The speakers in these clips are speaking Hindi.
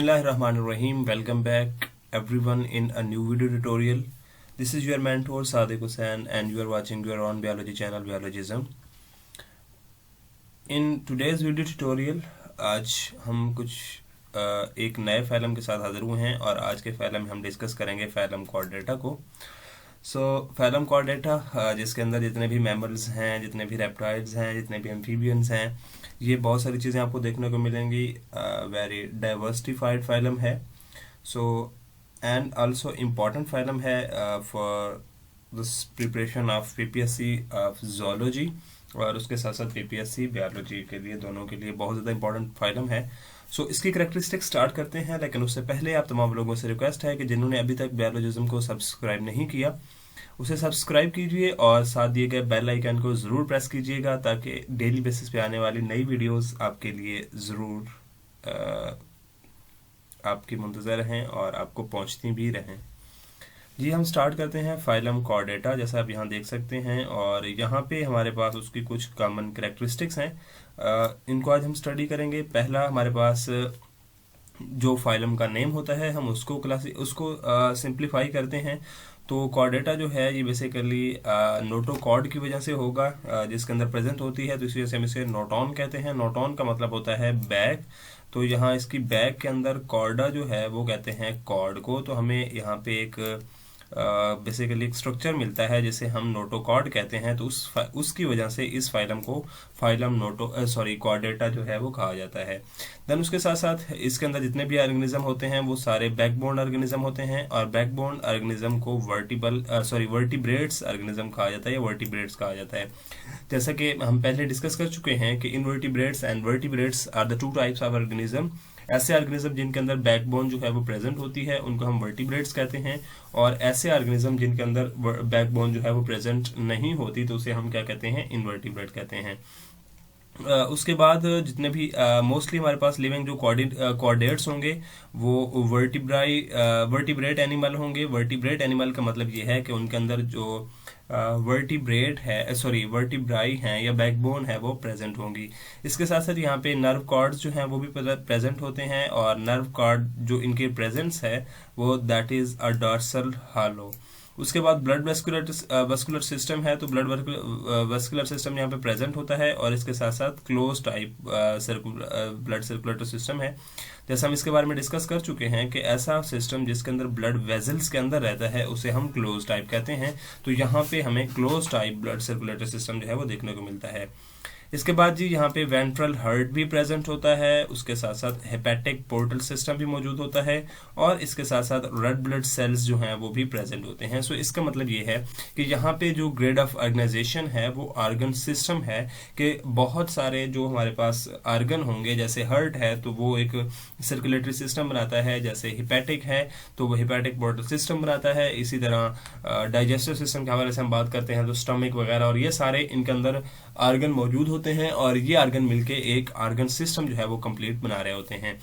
Bismillahirrahmanirrahim. Welcome back everyone in a new video tutorial. This is your mentor Sadiq Hussain and you are watching your own biology channel Biologism. In today's video tutorial आज हम कुछ एक नए फाइलम के साथ हाजिर हुए हैं और आज के फाइलम में हम डिस्कस करेंगे फाइलम कॉर्डेटा को। फाइलम कॉर्डेटा जिसके अंदर जितने भी मैमल्स हैं, जितने भी रेप्टाइल्स हैं, जितने भी एम्फीबियंस हैं, ये बहुत सारी चीज़ें आपको देखने को मिलेंगी। वेरी डाइवर्सिफाइड फाइलम है। एंड आल्सो इम्पॉर्टेंट फाइलम है for this preparation of PPSC of zoology और उसके साथ साथ पीपीएससी बायोलॉजी के लिए, दोनों के लिए बहुत ज़्यादा इंपॉर्टेंट फाइलम है। इसकी करैक्टरिस्टिक्स स्टार्ट करते हैं, लेकिन उससे पहले आप तमाम लोगों से रिक्वेस्ट है कि जिन्होंने अभी तक बायोलॉजिज्म को सब्सक्राइब नहीं किया उसे सब्सक्राइब कीजिए और साथ दिए गए बेल आइकन को ज़रूर प्रेस कीजिएगा ताकि डेली बेसिस पे आने वाली नई वीडियोस आपके लिए ज़रूर आपकी मुंतज़र रहें और आपको पहुंचती भी रहें। जी, हम स्टार्ट करते हैं फाइलम कॉर्डेटा, जैसा आप यहाँ देख सकते हैं, और यहाँ पे हमारे पास उसकी कुछ कॉमन करैक्टरिस्टिक्स हैं। इनको आज हम स्टडी करेंगे। पहला, हमारे पास जो फाइलम का नेम होता है हम उसको सिंप्लीफाई करते हैं। तो कॉर्डेटा जो है ये बेसिकली नोटोकॉर्ड की वजह से होगा, जिसके अंदर प्रेजेंट होती है, तो इसी वजह से हम इसे नोटॉन कहते हैं। नोटॉन का मतलब होता है बैग, तो यहाँ इसकी बैग के अंदर कॉर्डा जो है वो कहते हैं कॉर्ड को। तो हमें यहाँ पे एक बेसिकली एक स्ट्रक्चर मिलता है जिसे हम नोटोकॉर्ड कहते हैं। तो उसकी वजह से इस फाइलम को फाइलम कॉर्डेटा जो है वो कहा जाता है। देन उसके साथ साथ इसके अंदर जितने भी ऑर्गेनिज्म होते हैं वो सारे बैकबोन ऑर्गेनिज्म होते हैं और बैकबोन ऑर्गेनिज्म को वर्टिब्रेट्स ऑर्गेनिज्म कहा जाता है या वर्टिब्रेट्स कहा जाता है। जैसा कि हम पहले डिस्कस कर चुके हैं कि invertebrates and vertebrates are the two types of organism. ऐसे ऑर्गेनिज्म जिनके अंदर बैकबोन जो है वो प्रेजेंट होती है उनको हम वर्टिब्रेट्स कहते हैं, और ऐसे ऑर्गेनिज्म जिनके अंदर बैकबोन जो है वो प्रेजेंट नहीं होती तो उसे हम क्या कहते हैं, इनवर्टिब्रेट कहते हैं। उसके बाद जितने भी मोस्टली हमारे पास लिविंग जो कॉर्डेट्स होंगे वो वर्टिब्रेट एनिमल होंगे। वर्टिब्रेट एनिमल का मतलब ये है कि उनके अंदर जो वर्टिब्राई हैं या बैकबोन है वो प्रेजेंट होंगी। इसके साथ साथ यहाँ पे नर्व कॉर्ड्स जो हैं वो भी प्रेजेंट होते हैं, और नर्व कॉर्ड जो इनके प्रेजेंस है वो that is a dorsal hollow. उसके बाद ब्लड वेस्कुलर सिस्टम है, तो ब्लड वेस्कुलर सिस्टम यहाँ पे प्रेजेंट होता है, और इसके साथ साथ close type blood circulatory system है। जैसा हम इसके बारे में डिस्कस कर चुके हैं कि ऐसा सिस्टम जिसके अंदर ब्लड वेजल्स के अंदर रहता है उसे हम क्लोज टाइप कहते हैं। तो यहाँ पे हमें close type blood circulatory system जो है वो देखने को मिलता है। इसके बाद जी यहाँ पे वेंट्रल हार्ट भी प्रेजेंट होता है, उसके साथ साथ हेपेटिक पोर्टल सिस्टम भी मौजूद होता है, और इसके साथ साथ रेड ब्लड सेल्स जो हैं वो भी प्रेजेंट होते हैं। इसका मतलब ये है कि यहाँ पे जो ग्रेड ऑफ ऑर्गेनाइजेशन है वो ऑर्गन सिस्टम है कि बहुत सारे जो हमारे पास ऑर्गन होंगे, जैसे हार्ट है तो वो एक सर्कुलेटरी सिस्टम बनाता है, जैसे हिपैटिक है तो वो हिपैटिक पोर्टल सिस्टम बनाता है। इसी तरह डाइजेस्टिव सिस्टम के हवाले से हम बात करते हैं तो स्टमक वगैरह, और ये सारे इनके अंदर ऑर्गन मौजूद होते हैं, और ये ऑर्गन मिलके एक ऑर्गन सिस्टम जो है वो कंप्लीट बना रहे होते हैं।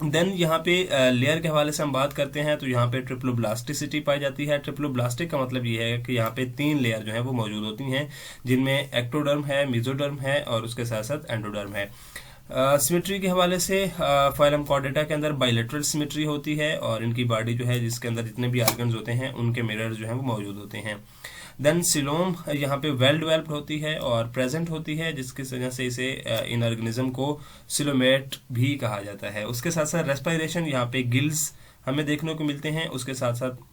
देन यहाँ पे लेयर के हवाले से हम बात करते हैं तो यहाँ पे ट्रिप्लोब्लास्टिसिटी पाई जाती है। ट्रिप्लोब्लास्टिक का मतलब ये है कि यहाँ पे 3 लेयर जो है वो मौजूद होती हैं, जिनमें एक्टोडर्म है, मेसोडर्म है और उसके साथ साथ एंडोडर्म है। सिमेट्री के हवाले से फाइलम कॉर्डेटा के अंदर बाइलेटरल सिमेट्री होती है, और इनकी बॉडी जो है जिसके अंदर जितने भी ऑर्गन्स होते हैं उनके मिरर जो है वो मौजूद होते हैं। देन सिलोम यहाँ पे वेल डेवलप्ड होती है और प्रेजेंट होती है, जिसकी वजह से इसे इन ऑर्गेनिज्म को सिलोमेट भी कहा जाता है। उसके साथ साथ रेस्पिरेशन, यहाँ पे गिल्स हमें देखने को मिलते हैं। उसके साथ साथ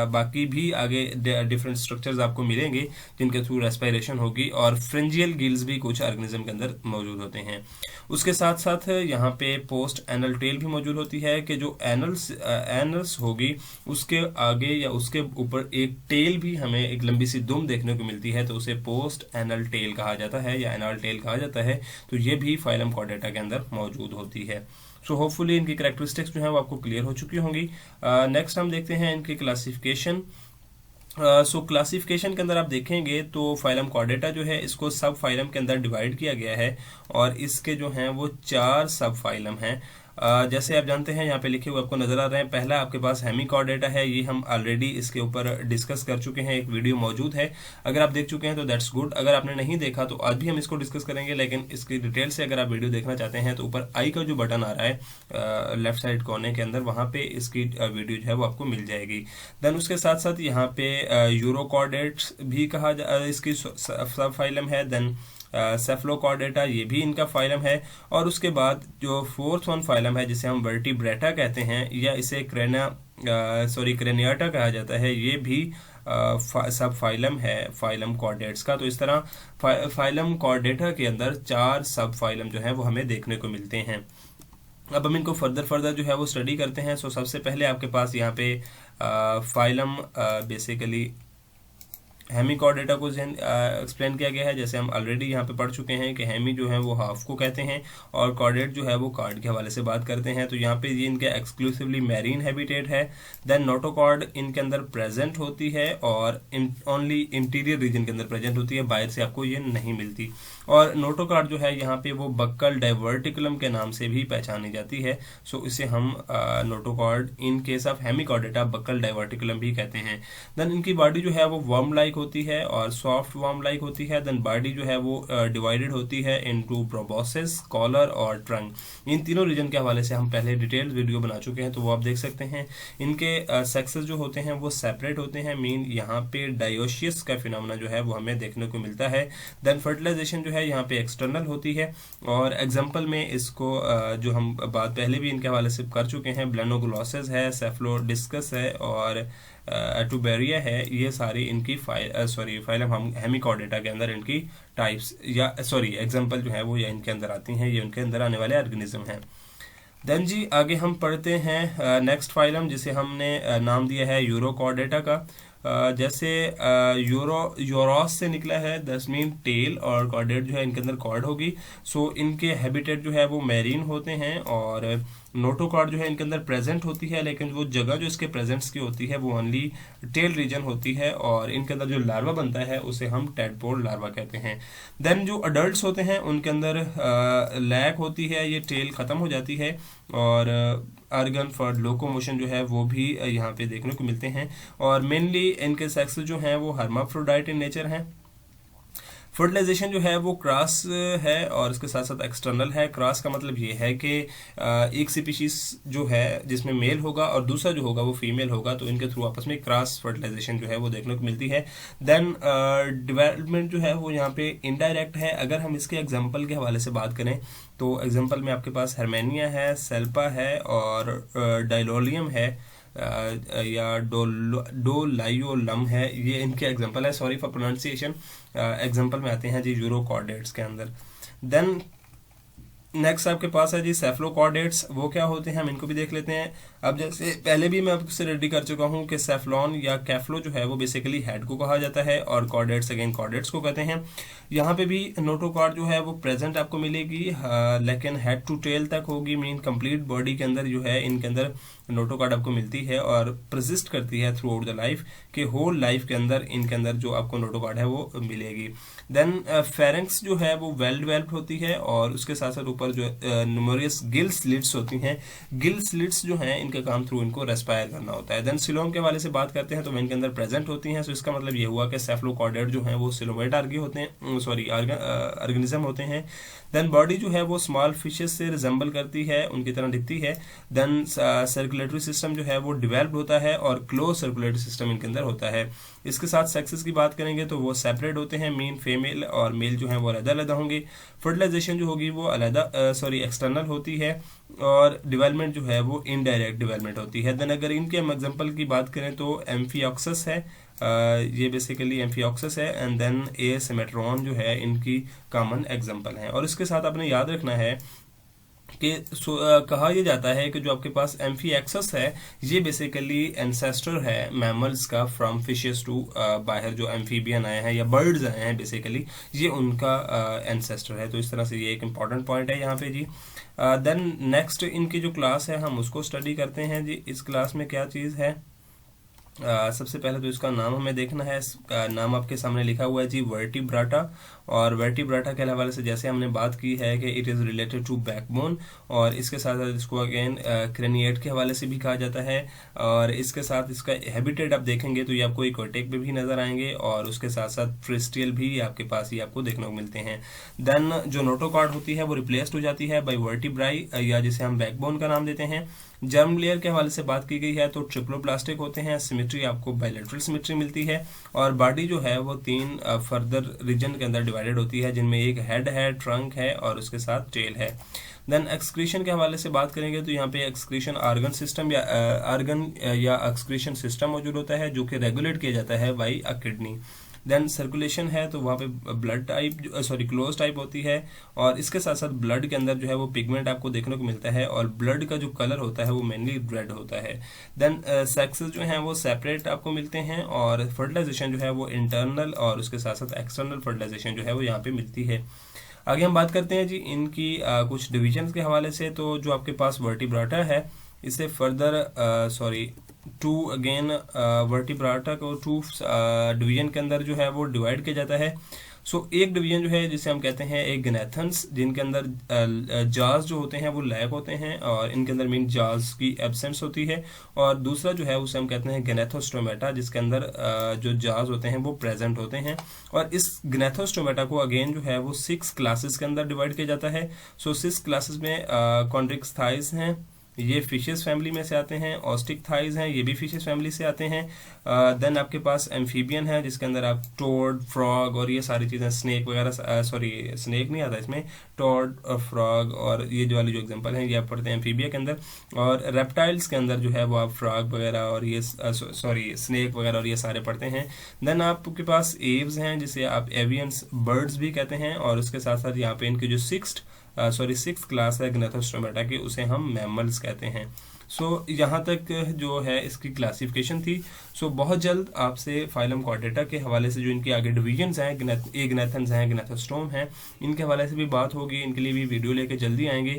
बाकी भी आगे डिफरेंट स्ट्रक्चर्स आपको मिलेंगे जिनके थ्रू रेस्पिरेशन होगी, और फ्रिंजियल गिल्स भी कुछ ऑर्गेनिज्म के अंदर मौजूद होते हैं। उसके साथ साथ यहाँ पे पोस्ट एनल टेल भी मौजूद होती है कि जो एनल्स होगी उसके आगे या उसके ऊपर एक टेल भी हमें एक लंबी सी दुम देखने को मिलती है, तो उसे पोस्ट एनल टेल कहा जाता है या एनल टेल कहा जाता है। तो ये भी फाइलम कॉर्डेटा के अंदर मौजूद होती है। होपफुली इनकी करैक्टरिस्टिक्स जो है वो आपको क्लियर हो चुकी होंगी। नेक्स्ट हम देखते हैं इनकी क्लासिफिकेशन। क्लासिफिकेशन के अंदर आप देखेंगे तो फाइलम कॉर्डेटा जो है इसको सब फाइलम के अंदर डिवाइड किया गया है, और इसके जो हैं वो 4 सब फाइलम हैं। जैसे आप जानते हैं यहाँ पे लिखे हुए आपको नजर आ रहे हैं, पहला आपके पास हेमिकॉर्डेटा है, ये हम ऑलरेडी इसके ऊपर डिस्कस कर चुके हैं, एक वीडियो मौजूद है, अगर आप देख चुके हैं तो दैट्स गुड, अगर आपने नहीं देखा तो आज भी हम इसको डिस्कस करेंगे, लेकिन इसकी डिटेल से अगर आप वीडियो देखना चाहते हैं तो ऊपर आई का जो बटन आ रहा है लेफ्ट साइड कोने के अंदर, वहां पे इसकी वीडियो जो है वो आपको मिल जाएगी। देन उसके साथ साथ यहाँ पे यूरोकॉर्डेट्स भी इसकी सब फाइलम है, देन सेफलोकॉर्डेटा ये भी इनका फाइलम है, और उसके बाद जो फोर्थ वन फाइलम है जिसे हम वर्टिब्रेटा कहते हैं, या इसे क्रेनियाटा कहा जाता है, ये भी सब फाइलम है फाइलम कॉर्डेट्स का। तो इस तरह फाइलम कॉर्डेटा के अंदर 4 सब फाइलम जो है वो हमें देखने को मिलते हैं। अब हम इनको फर्दर जो है वो स्टडी करते हैं। सो सबसे पहले आपके पास यहाँ पे फाइलम बेसिकली हेमिकॉर्डेटा को एक्सप्लेन किया गया है, जैसे हम ऑलरेडी यहाँ पे पढ़ चुके हैं कि हेमी जो है वो हाफ को कहते हैं और कॉर्डेट जो है वो कार्ड के हवाले से बात करते हैं। तो यहाँ पे ये इनके एक्सक्लूसिवली मैरीन हैबिटेट है। देन नोटोकॉर्ड इनके अंदर प्रेजेंट होती है और ओनली इंटीरियर रीजन के अंदर प्रेजेंट होती है, बाहर से आपको ये नहीं मिलती। और नोटोकॉर्ड जो है यहाँ पे वो बक्कल डाइवर्टिकुलम के नाम से भी पहचानी जाती है। सो इसे हम notochord in case of hemichordata buccal diverticulum भी कहते हैं। देन इनकी बॉडी जो है वो वर्म लाइक होती है और सॉफ्ट वर्म लाइक होती है। देन बॉडी जो है वो डिवाइडेड होती है इनटू प्रोबोसिस, कॉलर और ट्रंक। इन तीनों रीजन के हवाले से हम पहले डिटेल्ड वीडियो बना चुके हैं, तो वो आप देख सकते हैं। इनके सेक्सेस जो होते हैं वो सेपरेट होते हैं, मीन यहाँ पे डायोशियस का फिनोमेना जो है वो हमें देखने को मिलता है। देन फर्टिलाइजेशन जो है यहाँ पे एक्सटर्नल होती है, और एग्जाम्पल में इसको जो हम बात पहले भी इनके हवाले से कर चुके हैं, ब्लेनोग्लोसिस है, सेफलोडिस्कस है और एटुबेरिया है, ये सारी इनकी फाइलम हेमिकॉर्डेटा के अंदर इनकी टाइप्स या एग्जांपल जो है वो या इनके अंदर आती हैं, ये उनके अंदर आने वाले ऑर्गेनिज्म हैं। देन जी आगे हम पढ़ते हैं नेक्स्ट फाइलम जिसे हमने नाम दिया है यूरोकॉर्डेटा का। जैसे यूरोस से निकला है, दैट्स मीन टेल, और कॉर्डेट जो है इनके अंदर कॉर्ड होगी। सो इनके हैबिटेट जो है वो मैरीन होते हैं, और नोटोकॉर्ड जो है इनके अंदर प्रेजेंट होती है, लेकिन वो जगह जो इसके प्रेजेंट्स की होती है वो ओनली टेल रीजन होती है, और इनके अंदर जो लार्वा बनता है उसे हम टेडपोड लार्वा कहते हैं। देन जो अडल्ट्स होते हैं उनके अंदर लैक होती है, ये टेल खत्म हो जाती है, और ऑर्गन फॉर लोकोमोशन जो है वो भी यहाँ पे देखने को मिलते हैं। और मेनली इनके सेक्स जो हैं वो हर्माफ्रोडाइट इन नेचर हैं। फर्टिलाइजेशन जो है वो क्रॉस है और इसके साथ साथ एक्सटर्नल है। क्रॉस का मतलब ये है कि एक स्पीशीज जो है जिसमें मेल होगा और दूसरा जो होगा वो फीमेल होगा, तो इनके थ्रू आपस में क्रॉस फर्टिलाइजेशन जो है वो देखने को मिलती है। देन डेवलपमेंट जो है वो यहाँ पे इनडायरेक्ट है। अगर हम इसके एग्जांपल के हवाले से बात करें तो एग्जांपल में आपके पास हर्मेनिया है, सेल्पा है और डाइलोलियम है या डोलाइयोलम है, ये इनके एग्जांपल है। Sorry for pronunciation. एग्जांपल में आते हैं जी यूरोकॉर्डेट्स के अंदर। देन नेक्स्ट आपके पास है जी सेफलोकॉर्डेट्स। वो क्या होते हैं हम इनको भी देख लेते हैं। अब जैसे पहले भी मैं आपसे रेडी कर चुका हूँ कि सेफ्लॉन या कैफ्लो जो है वो बेसिकली हेड को कहा जाता है और कॉर्डेट्स अगेन कॉर्डेट्स को कहते हैं। यहाँ पे भी नोटोकॉर्ड जो है वो प्रेजेंट आपको मिलेगी, लेकिन हेड टू टेल तक होगी, मीन कंप्लीट बॉडी के अंदर जो है इनके अंदर नोटोकॉर्ड आपको मिलती है और प्रजिस्ट करती है थ्रू आउट द लाइफ के होल लाइफ के अंदर इनके अंदर जो आपको नोटोकॉर्ड है वो मिलेगी। देन फेरेंक्स जो है वो वेल डेवलप्ड होती है और उसके साथ साथ ऊपर जो न्यूमरस गिल स्लिट्स होती हैं। गिल स्लिट्स जो हैं इनका काम थ्रू इनको रेस्पायर करना होता है। देन सिलोम के वाले से बात करते हैं तो वो इनके अंदर प्रेजेंट होती हैं। सो इसका मतलब ये हुआ कि सेफलोकॉर्डेट जो हैं वो सिलोमेट आर्गी होते हैं, सॉरी ऑर्गेनिज्म होते हैं। देन बॉडी जो है वो स्मॉल फिशेस से रिजेंबल करती है, उनकी तरह दिखती है। देन सर्कुलेटरी सिस्टम जो है वो डेवलप्ड होता है और क्लोज सर्कुलेटरी सिस्टम इनके अंदर होता है। इसके साथ सेक्सेस की बात करेंगे तो वो सेपरेट होते हैं, मीन फीमेल और मेल जो है वो अलग अलग होंगे। फर्टिलाइजेशन जो होगी वो अलग एक्सटर्नल होती है और डेवलपमेंट जो है वो इनडायरेक्ट डेवलपमेंट होती है। देन अगर इनके हम एग्जांपल की बात करें तो एम्फिऑक्सस है, ये बेसिकली एम्फिऑक्सस है। एंड देन एसिमेट्रॉन जो है इनकी कॉमन एग्जांपल है। और इसके साथ आपने याद रखना है कि कहा यह जाता है कि जो आपके पास एम्फिएक्सस है ये बेसिकली एंसेस्टर है मैमल्स का, फ्रॉम फिशेस टू बाहर जो एम्फीबियन आए हैं या बर्ड्स आए हैं बेसिकली ये उनका एंसेस्टर है। तो इस तरह से ये एक इम्पॉर्टेंट पॉइंट है यहाँ पे जी। देन नेक्स्ट इनकी जो क्लास है हम उसको स्टडी करते हैं जी। इस क्लास में क्या चीज़ है, सबसे पहले तो इसका नाम हमें देखना है। इसका नाम आपके सामने लिखा हुआ है जी वर्टिब्राटा, और वर्टिब्राटा के हवाले से जैसे हमने बात की है कि it is related to backbone, और इसके साथ साथ इसको अगेन क्रेनिएट के हवाले से भी कहा जाता है। और इसके साथ इसका हैबिटेट आप देखेंगे तो ये आपको इक्वेटिक पे भी नजर आएंगे, और उसके साथ साथ ट्रिस्टियल भी आपके पास ही आपको देखने को मिलते हैं। देन जो नोटोकॉर्ड होती है वो रिप्लेस्ड हो जाती है बाई वर्टिब्राई, या जिसे हम बैकबोन का नाम देते हैं। जर्म लेयर के हवाले से बात की गई है तो ट्रिप्लोप्लास्टिक होते हैं। सिमेट्री आपको बायलैटरल सिमेट्री मिलती है, और बॉडी जो है वो 3 फर्दर रीजन के अंदर डिवाइडेड होती है, जिनमें एक हेड है, ट्रंक है और उसके साथ टेल है। देन एक्सक्रीशन के हवाले से बात करेंगे तो यहाँ पे एक्सक्रीशन ऑर्गन सिस्टम या एक्सक्रीशन सिस्टम मौजूद होता है, जो कि रेगुलेट किया जाता है by a kidney. Then circulation है तो वहाँ पे ब्लड टाइप क्लोज टाइप होती है, और इसके साथ साथ ब्लड के अंदर जो है वो पिगमेंट आपको देखने को मिलता है, और ब्लड का जो कलर होता है वो मेनली रेड होता है। देन सेक्सेस जो हैं वो सेपरेट आपको मिलते हैं, और फर्टिलाइजेशन जो है वो इंटरनल और उसके साथ साथ एक्सटर्नल फर्टिलाइजेशन जो है वो यहाँ पे मिलती है। आगे हम बात करते हैं जी इनकी कुछ डिविजन्स के हवाले से। तो जो आपके पास वर्टिब्राटा है, इसे फर्दर टू अगेन वर्टिब्राटा को 2 डिवीजन के अंदर जो है वो डिवाइड किया जाता है। एक डिवीजन जो है जिसे हम कहते हैं एक गनेथन्स, जिनके अंदर जाज जो होते हैं वो लैक होते हैं, और इनके अंदर मीन जाज की एब्सेंस होती है। और दूसरा जो है उसे हम कहते हैं गनेथोस्टोमेटा, जिसके अंदर जो जाज होते हैं वो प्रेजेंट होते हैं। और इस गनेथोस्टोमेटा को अगेन जो है वो 6 क्लासेस के अंदर डिवाइड किया जाता है। 6 क्लासेस में कॉन्ड्रिक्स थाइज हैं, ये फिशेस फैमिली में से आते हैं। ऑस्टिक थाइज हैं, ये भी फिशेस फैमिली से आते हैं। देन आपके पास एम्फीबियन है, जिसके अंदर आप टोड, फ्रॉग और ये सारी चीज़ें, स्नेक वगैरह, स्नेक नहीं आता इसमें, टोड और फ्रॉग और ये जो वाली जो एग्जांपल हैं ये आप पढ़ते हैं एम्फीबिया के अंदर। और रेप्टाइल्स के अंदर जो है वो आप फ्रॉग वगैरह और ये स्नेक वगैरह और ये सारे पढ़ते हैं। देन आपके पास एव्स हैं, जिसे आप एवियंस बर्ड्स भी कहते हैं, और उसके साथ साथ यहाँ पे इनकी जो सिक्स्थ क्लास है गनेथोस्टोमेटा की, उसे हम मैमल्स कहते हैं। यहाँ तक जो है इसकी क्लासिफिकेशन थी। बहुत जल्द आपसे फाइलम कॉर्डेटा के हवाले से जो इनके आगे डिविजन्स हैं, गनेथन्स हैं, गनेथोस्टोम हैं, इनके हवाले से भी बात होगी। इनके लिए भी वीडियो लेके जल्दी आएंगे।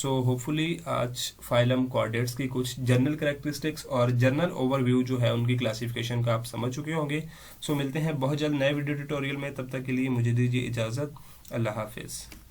होपफुली आज फाइलम कॉर्डेट्स की कुछ जनरल कैरेक्टरिस्टिक्स और जनरल ओवरव्यू जो है उनकी क्लासिफिकेशन का आप समझ चुके होंगे। मिलते हैं बहुत जल्द नए वीडियो ट्यूटोरियल में, तब तक के लिए मुझे दीजिए इजाज़त। अल्लाह हाफिज़।